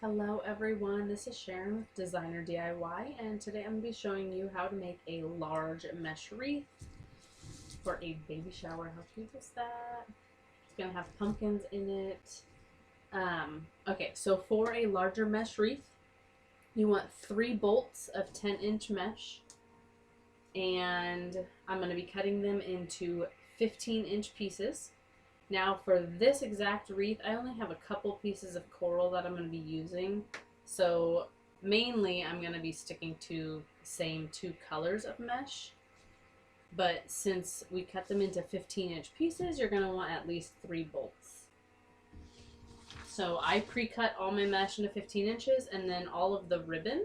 Hello everyone, this is Sharon with DesignerDIY, and today I'm going to be showing you how to make a large mesh wreath for a baby shower. How cute is that? It's going to have pumpkins in it. Okay, so for a larger mesh wreath, you want 3 bolts of 10-inch mesh, and I'm going to be cutting them into 15-inch pieces. Now for this exact wreath, I only have a couple pieces of coral that I'm going to be using. So mainly I'm going to be sticking to the same 2 colors of mesh. But since we cut them into 15-inch pieces, you're going to want at least 3 bolts. So I pre-cut all my mesh into 15 inches, and then all of the ribbon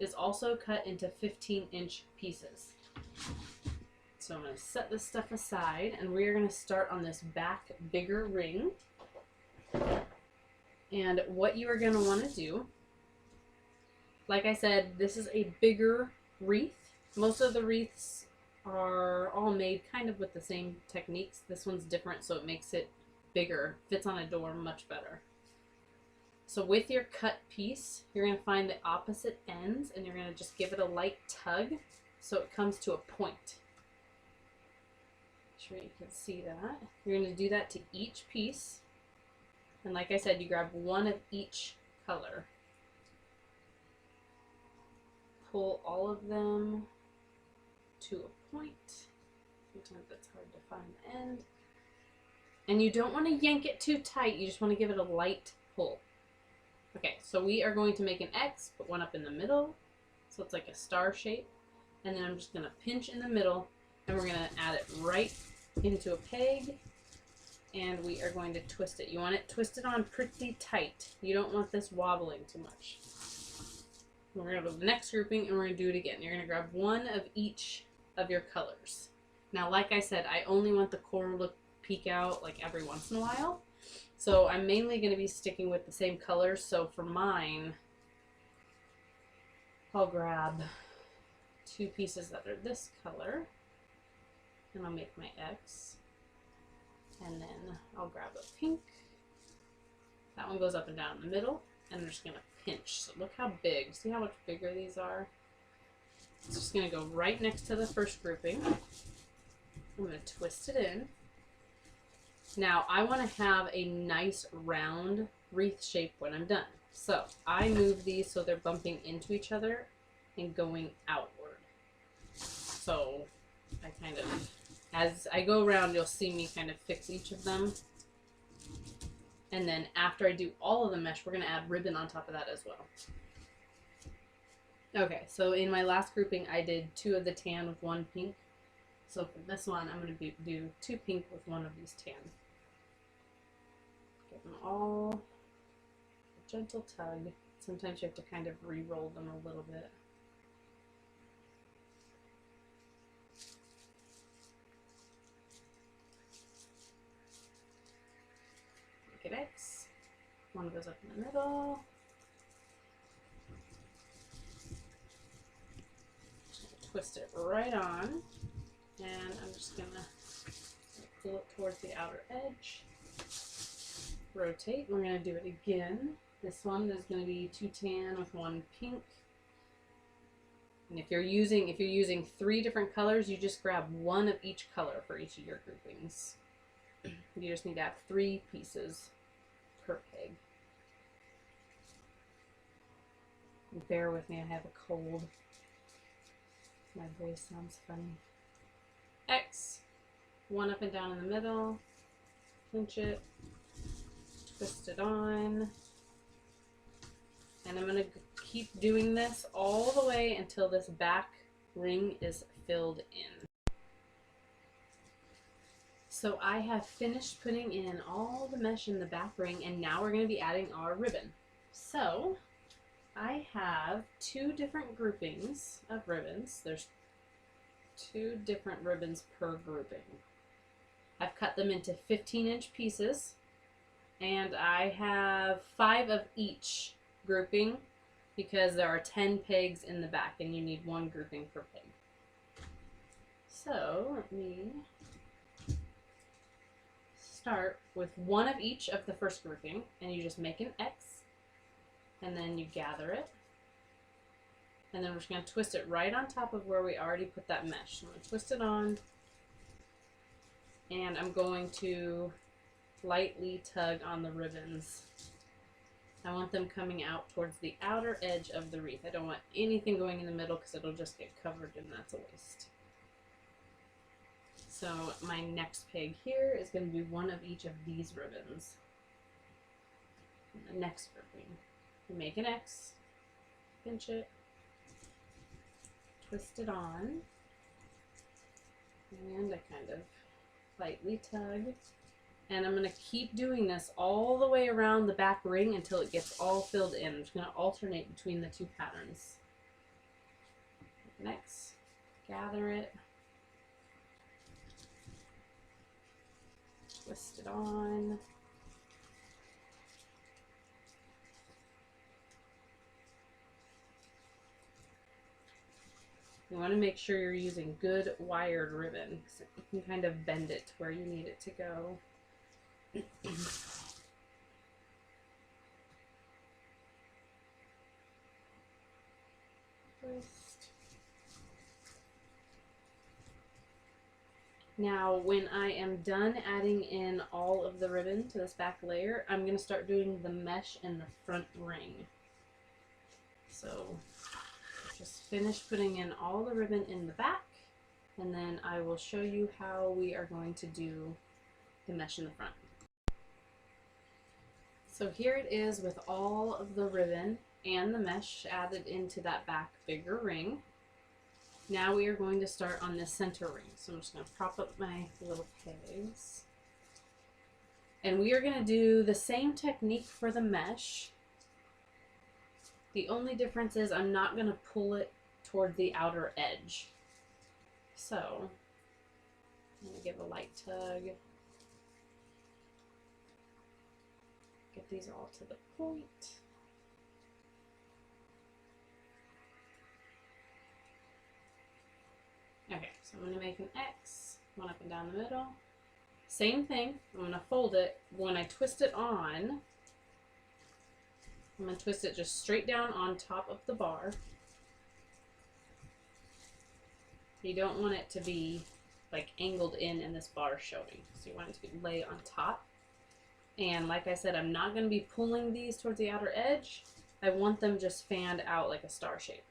is also cut into 15-inch pieces. So I'm going to set this stuff aside, and we are going to start on this back bigger ring. And what you are going to want to do, like I said, this is a bigger wreath. Most of the wreaths are all made kind of with the same techniques. This one's different, so it makes it bigger. Fits on a door much better. So with your cut piece, you're going to find the opposite ends, and you're going to just give it a light tug so it comes to a point. Sure you can see that. You're going to do that to each piece, and like I said, you grab one of each color. Pull all of them to a point. Sometimes it's hard to find the end. And you don't want to yank it too tight, you just want to give it a light pull. Okay, so we are going to make an X, put one up in the middle, so it's like a star shape, and then I'm just going to pinch in the middle, and we're going to add it right into a peg, and we are going to twist it. You want it twisted on pretty tight. You don't want this wobbling too much. We're going to go to the next grouping, and we're going to do it again. You're going to grab one of each of your colors. Now, like I said, I only want the coral to peek out like every once in a while, so I'm mainly going to be sticking with the same colors. So for mine, I'll grab 2 pieces that are this color, and I'll make my X, and then I'll grab a pink. That one goes up and down in the middle, and I'm just going to pinch. So look how big. See how much bigger these are? It's just going to go right next to the first grouping. I'm going to twist it in. Now I want to have a nice round wreath shape when I'm done. So I move these so they're bumping into each other and going outward. So I kind of, as I go around, you'll see me kind of fix each of them. And then after I do all of the mesh, we're going to add ribbon on top of that as well. Okay, so in my last grouping, I did 2 of the tan with 1 pink. So for this one, I'm going to do 2 pink with 1 of these tan. Give them all a gentle tug. Sometimes you have to kind of re-roll them a little bit. Make an X. One goes up in the middle. Twist it right on. And I'm just going to pull it towards the outer edge. Rotate. We're going to do it again. This one is going to be 2 tan with 1 pink. And if you're using 3 different colors, you just grab 1 of each color for each of your groupings. You just need to have 3 pieces per peg. And bear with me, I have a cold. My voice sounds funny. X, 1 up and down in the middle, pinch it, twist it on, and I'm going to keep doing this all the way until this back ring is filled in. So I have finished putting in all the mesh in the back ring, and now we're going to be adding our ribbon. So I have 2 different groupings of ribbons. There's 2 different ribbons per grouping. I've cut them into 15-inch pieces, and I have 5 of each grouping because there are 10 pegs in the back and you need 1 grouping per peg. So let me start with 1 of each of the first grouping, and you just make an X, and then you gather it. And then we're just going to twist it right on top of where we already put that mesh. So I'm going to twist it on, and I'm going to lightly tug on the ribbons. I want them coming out towards the outer edge of the wreath. I don't want anything going in the middle because it'll just get covered and that's a waste. So my next peg here is going to be one of each of these ribbons. And the next ribbon, you make an X, pinch it, twist it on, and I kind of lightly tug. And I'm going to keep doing this all the way around the back ring until it gets all filled in. I'm just going to alternate between the two patterns. Next, gather it, twist it on, you want to make sure you're using good wired ribbon because you can kind of bend it to where you need it to go. Twist. Now when I am done adding in all of the ribbon to this back layer, I'm going to start doing the mesh in the front ring. So just finish putting in all the ribbon in the back, and then I will show you how we are going to do the mesh in the front. So here it is with all of the ribbon and the mesh added into that back bigger ring. Now we are going to start on this center ring. So I'm just going to prop up my little pegs. And we are going to do the same technique for the mesh. The only difference is I'm not going to pull it toward the outer edge. So I'm going to give a light tug. Get these all to the point. Okay, so I'm going to make an X, one up and down the middle. Same thing, I'm going to fold it. When I twist it on, I'm going to twist it just straight down on top of the bar. You don't want it to be like angled in this bar showing. So you want it to lay on top. And like I said, I'm not going to be pulling these towards the outer edge. I want them just fanned out like a star shape.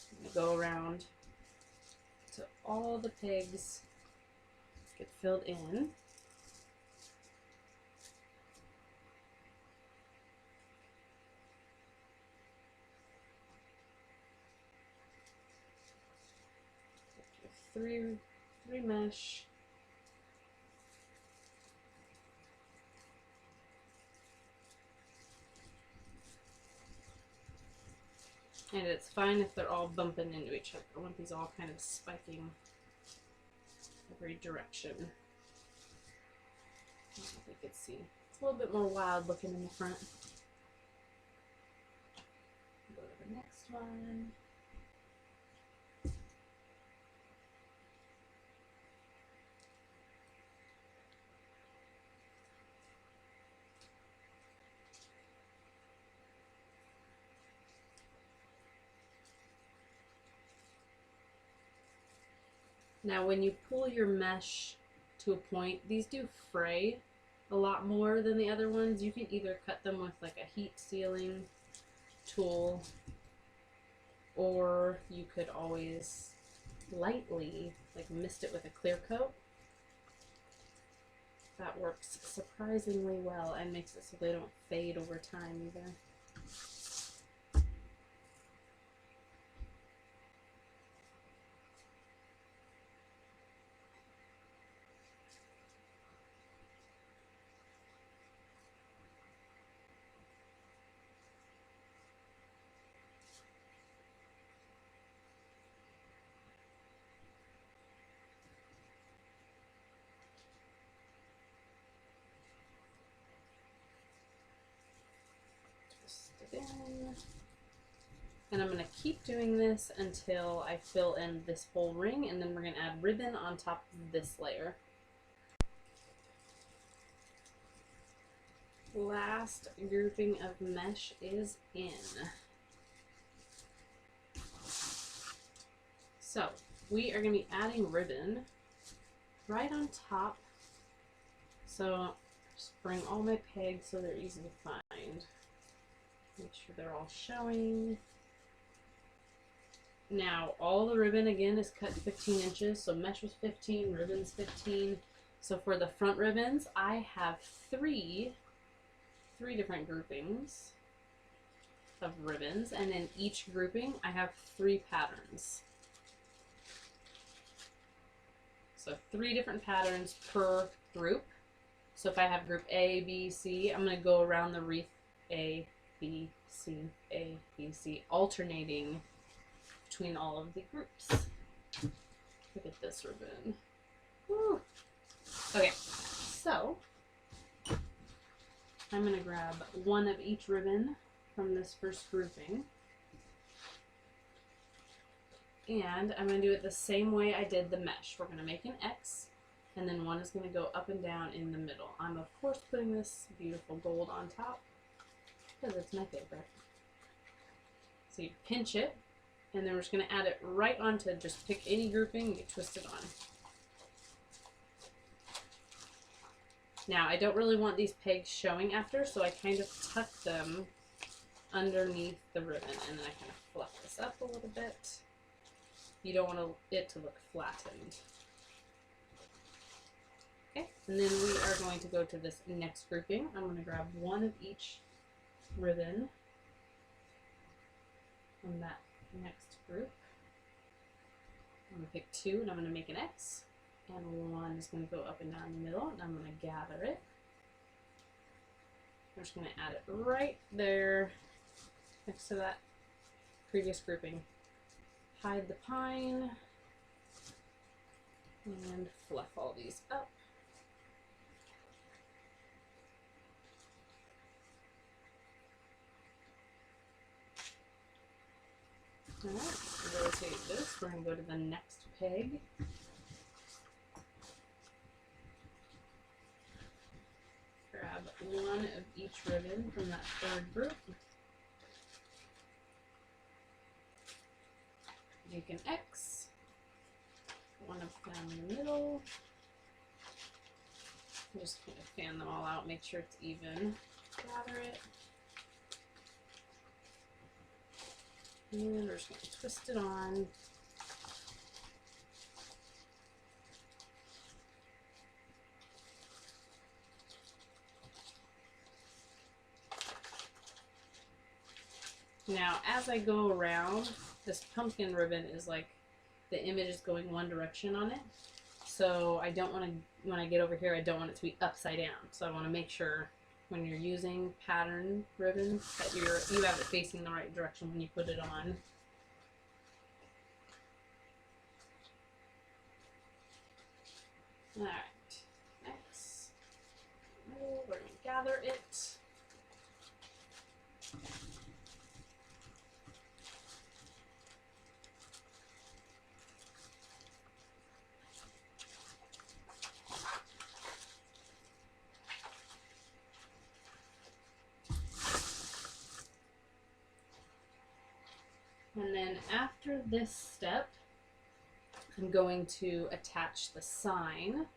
I'm going to go around to all the pegs get filled in. Three mesh. And it's fine if they're all bumping into each other. I want these all kind of spiking every direction. I don't know if you could see. It's a little bit more wild looking in the front. Go to the next one. Now when you pull your mesh to a point, these do fray a lot more than the other ones. You can either cut them with like a heat sealing tool, or you could always lightly like mist it with a clear coat. That works surprisingly well and makes it so they don't fade over time either. And I'm going to keep doing this until I fill in this whole ring, and then we're going to add ribbon on top of this layer. Last grouping of mesh is in. So we are going to be adding ribbon right on top. So just bring all my pegs so they're easy to find. Make sure they're all showing. Now all the ribbon again is cut 15 inches. So mesh was 15, ribbon's 15. So for the front ribbons, I have three different groupings of ribbons, and in each grouping I have 3 patterns. So 3 different patterns per group. So if I have group A, B, C, I'm going to go around the wreath A, B, C, A, B, C, alternating between all of the groups. Look at this ribbon. Woo. Okay, so I'm going to grab one of each ribbon from this first grouping. And I'm going to do it the same way I did the mesh. We're going to make an X, and then one is going to go up and down in the middle. I'm of course putting this beautiful gold on top because it's my favorite. So you pinch it, and then we're just going to add it right onto, just pick any grouping and you twist it on. Now I don't really want these pegs showing after, so I kind of tuck them underneath the ribbon, and then I kind of fluff this up a little bit. You don't want it to look flattened. Okay, and then we are going to go to this next grouping. I'm going to grab one of each ribbon from that next group. I'm going to pick 2, and I'm going to make an X. And one is going to go up and down the middle, and I'm going to gather it. I'm just going to add it right there next to that previous grouping. Hide the pine and fluff all these up. Alright, rotate this. We're going to go to the next peg. Grab one of each ribbon from that third group. Make an X. One up down the middle. Just kind of fan them all out, make sure it's even. Gather it. And we're just going to twist it on. Now, as I go around, this pumpkin ribbon is like the image is going one direction on it. So I don't want to, when I get over here, I don't want it to be upside down. So I want to make sure when you're using pattern ribbons that you have it facing the right direction when you put it on. Alright, next, we're going to gather it. And then after this step, I'm going to attach the sign.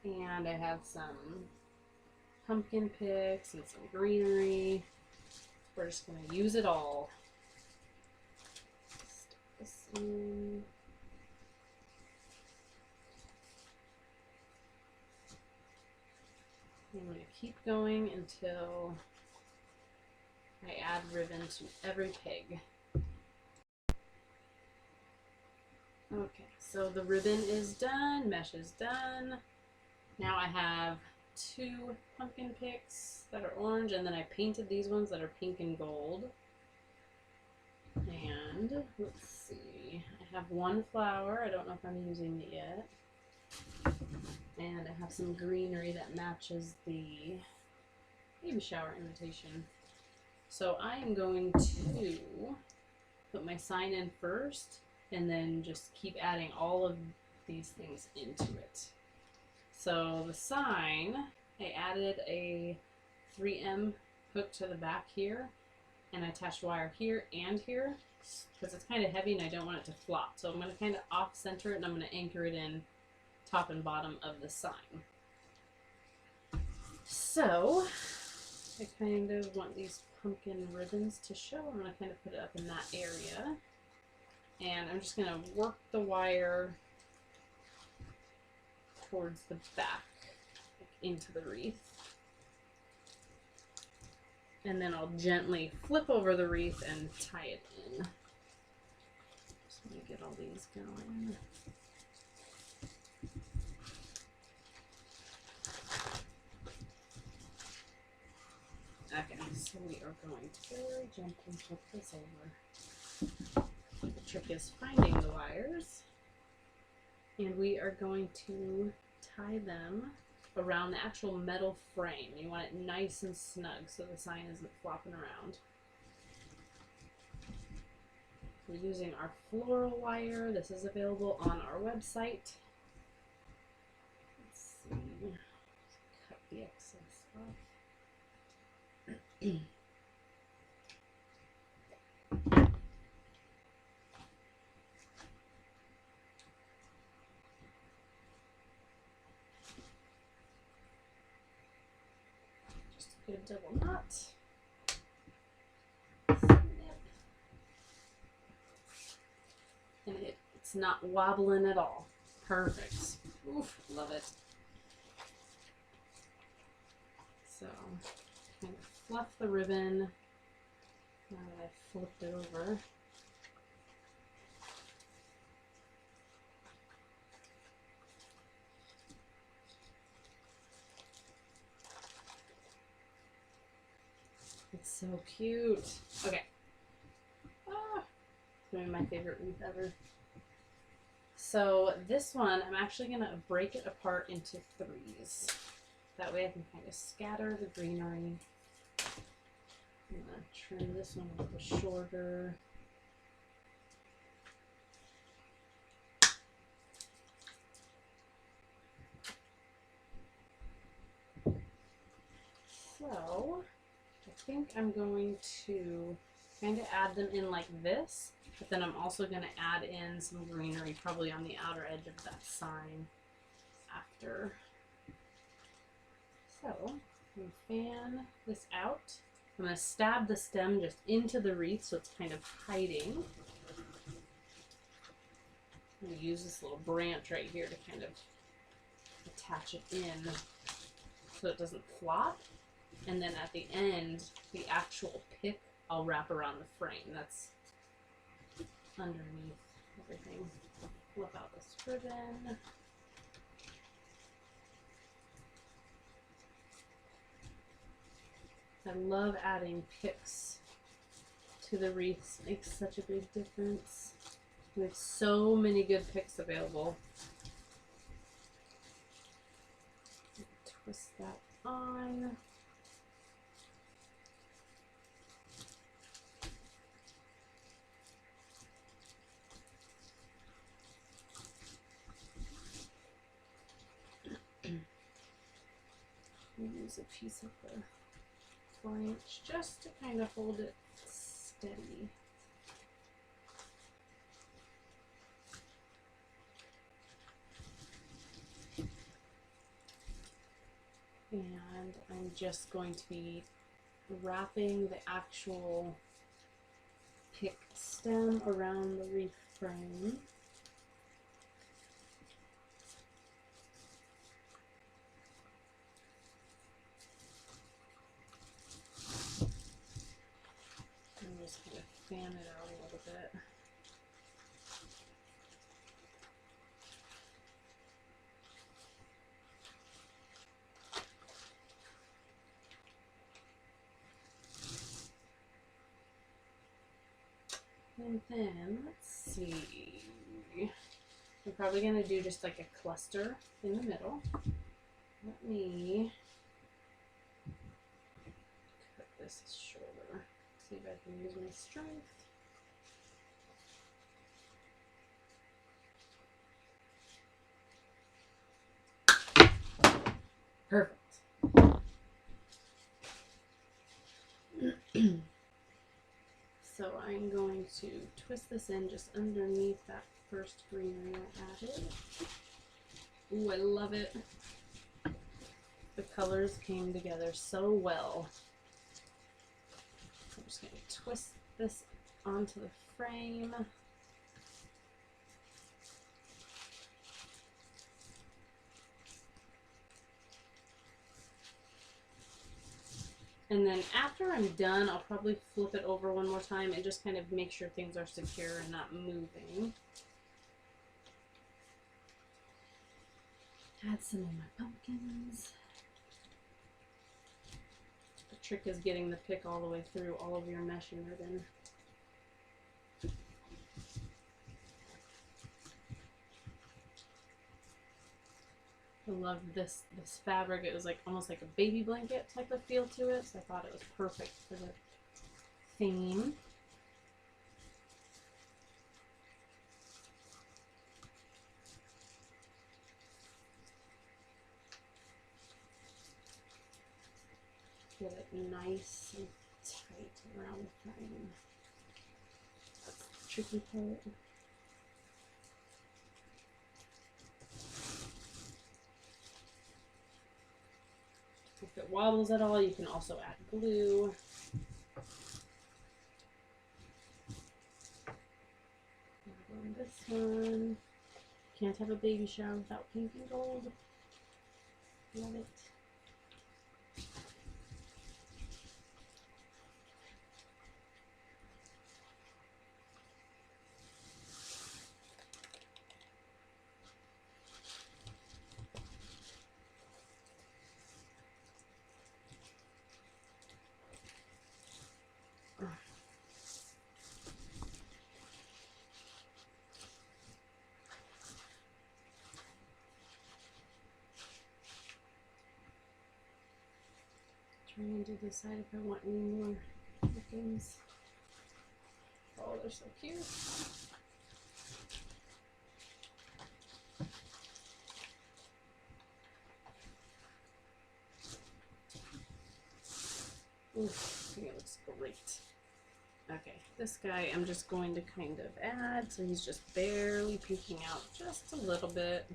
And I have some pumpkin picks and some greenery. We're just going to use it all. Stick this in. I'm going to keep going until I add ribbon to every peg. Okay, so the ribbon is done, mesh is done. Now I have 2 pumpkin picks that are orange, and then I painted these ones that are pink and gold. And let's see, I have 1 flower. I don't know if I'm using it yet. And I have some greenery that matches the baby shower invitation. So I am going to put my sign in first, and then just keep adding all of these things into it. So the sign I added a 3M hook to the back here, and I attached wire here and here because it's kind of heavy and I don't want it to flop. So I'm going to kind of off center it and I'm going to anchor it in top and bottom of the sign. So I kind of want these pumpkin ribbons to show. I'm going to kind of put it up in that area. And I'm just going to work the wire towards the back, like into the wreath. And then I'll gently flip over the wreath and tie it in. Just let me get all these going. Okay, so we are going to very gently flip this over. The trick is finding the wires. And we are going to tie them around the actual metal frame. You want it nice and snug so the sign isn't flopping around. We're using our floral wire. This is available on our website. Let's see. Cut the excess off. Just a good double knot. And it's not wobbling at all. Perfect. Oof, love it. So, kind of fluff the ribbon now that I've flipped it over. It's so cute. Okay. Ah, it's gonna be my favorite wreath ever. So this one, I'm actually gonna break it apart into 3s. That way I can kind of scatter the greenery. I'm gonna trim this one a little shorter. So I think I'm going to kind of add them in like this, but then I'm also going to add in some greenery probably on the outer edge of that sign after. So I'm going to fan this out. I'm going to stab the stem just into the wreath so it's kind of hiding. I'm going to use this little branch right here to kind of attach it in so it doesn't flop. And then at the end, the actual pick I'll wrap around the frame. That's underneath everything. Flip out this ribbon. I love adding picks to the wreaths. It makes such a big difference. We have so many good picks available. Twist that on. Use a piece of the branch just to kind of hold it steady. And I'm just going to be wrapping the actual pick stem around the wreath frame. I'm just going to fan it out a little bit. And then, let's see, I'm probably going to do just like a cluster in the middle. Let me cut this shorter, see if I can use my strength. Perfect. So I'm going to twist this in just underneath that first greenery I added. Ooh, I love it. The colors came together so well. So I'm just going to twist this onto the frame. And then after I'm done, I'll probably flip it over one more time and just kind of make sure things are secure and not moving. Add some of my pumpkins. The trick is getting the pick all the way through all of your mesh and ribbon. I love this fabric. It was like almost like a baby blanket type of feel to it, so I thought it was perfect for the theme. Get it nice and tight around the frame. That's the tricky part. If it wobbles at all, you can also add glue. On this one, can't have a baby shower without pink and gold. Love it. Trying to decide if I want any more pumpkins. Oh, they're so cute. Ooh, I think it looks great. Okay, this guy I'm just going to kind of add, so he's just barely peeking out just a little bit.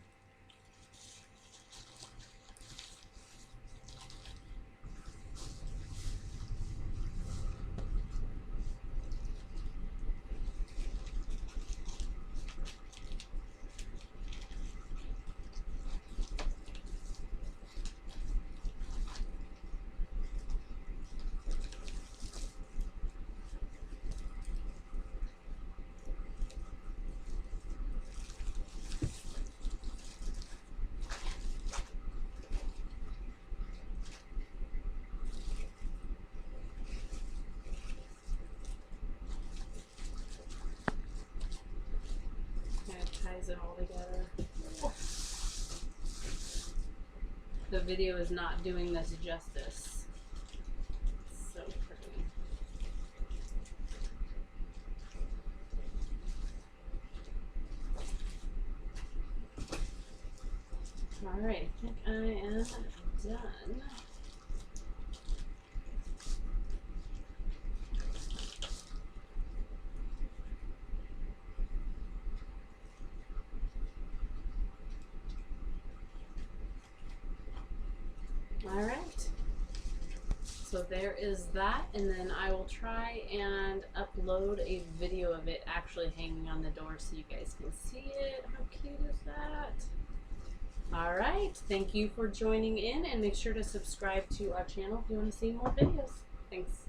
Ties it all together. The video is not doing this justice. It's so pretty. Alright, I think I am done. Alright, so there is that, and then I will try and upload a video of it actually hanging on the door so you guys can see it. How cute is that? Alright, thank you for joining in, and make sure to subscribe to our channel if you want to see more videos. Thanks.